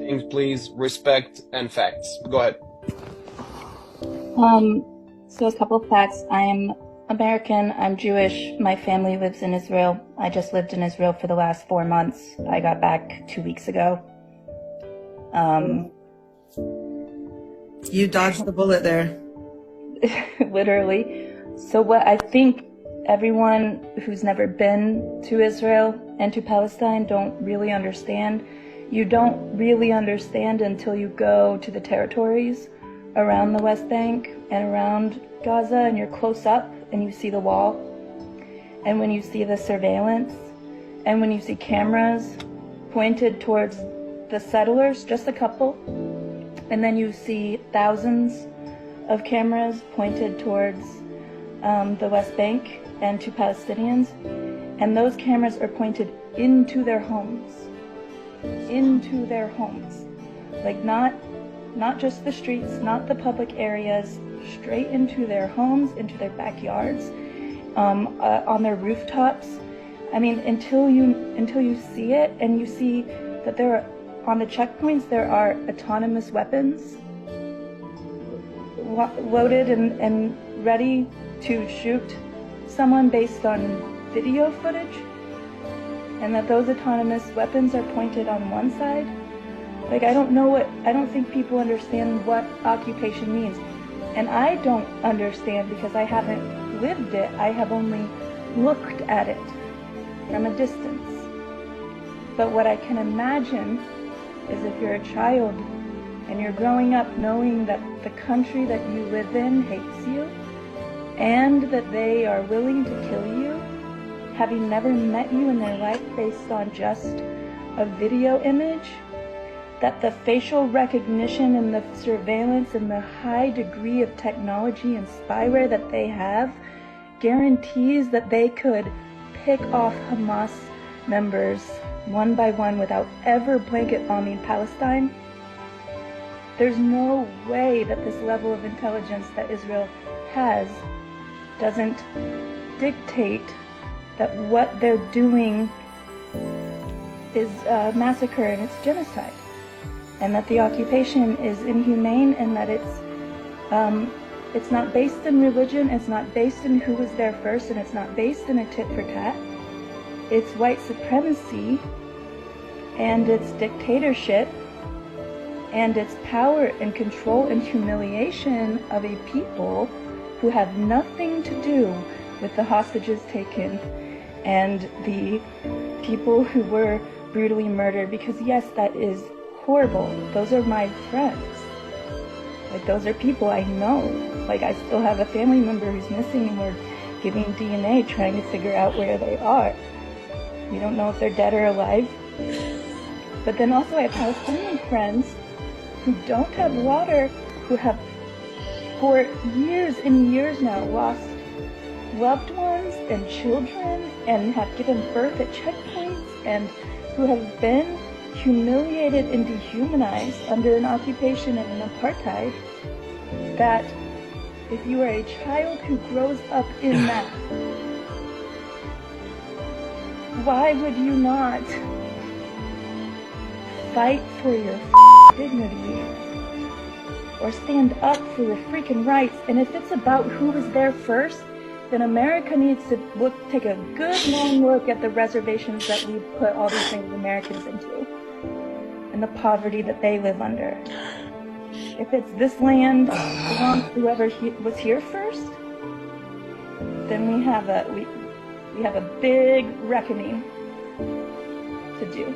things, please. Respect and facts. Go ahead. So a couple of facts. I'm American. I'm Jewish. My family lives in Israel. I just lived in Israel for the last 4 months. I got back 2 weeks ago. You dodged the bullet there. Literally. So what I think everyone who's never been to Israel and to Palestine don't really understand. You don't really understand until you go to the territories around the West Bank and around Gaza, and you're close up and you see the wall, and when you see the surveillance, and when you see cameras pointed towards the settlers, just a couple, and then you see thousands of cameras pointed towards the West Bank and to Palestinians, and those cameras are pointed into their homes, like not just the streets, not the public areas, straight into their homes, into their backyards, on their rooftops. I mean, until you see it, and you see that there are, on the checkpoints, there are autonomous weapons loaded and ready to shoot someone based on video footage, and that those autonomous weapons are pointed on one side. Like, I don't think people understand what occupation means. And I don't understand because I haven't lived it. I have only looked at it from a distance. But what I can imagine is if you're a child and you're growing up knowing that the country that you live in hates you and that they are willing to kill you, having never met you in their life based on just a video image, that the facial recognition and the surveillance and the high degree of technology and spyware that they have guarantees that they could pick off Hamas members one by one without ever blanket bombing Palestine. There's no way that this level of intelligence that Israel has doesn't dictate that what they're doing is massacre and it's genocide, and that the occupation is inhumane, and that it's not based in religion, it's not based in who was there first, and it's not based in a tit for tat. It's white supremacy, and it's dictatorship, and it's power and control and humiliation of a people who have nothing to do with the hostages taken and the people who were brutally murdered. Because yes, that is horrible. Those are my friends. Like, those are people I know. Like, I still have a family member who's missing, and we're giving DNA trying to figure out where they are. We don't know if they're dead or alive. But then also I have Palestinian friends who don't have water, who have for years and years now lost loved ones and children, and have given birth at checkpoints, and who have been humiliated and dehumanized under an occupation and an apartheid, that if you are a child who grows up in that, why would you not fight for your dignity or stand up for your freaking rights? And if it's about who was there first, then America needs to take a good long look at the reservations that we put all these Native Americans into, and the poverty that they live under. If it's this land belongs to whoever was here first, then we have a big reckoning to do.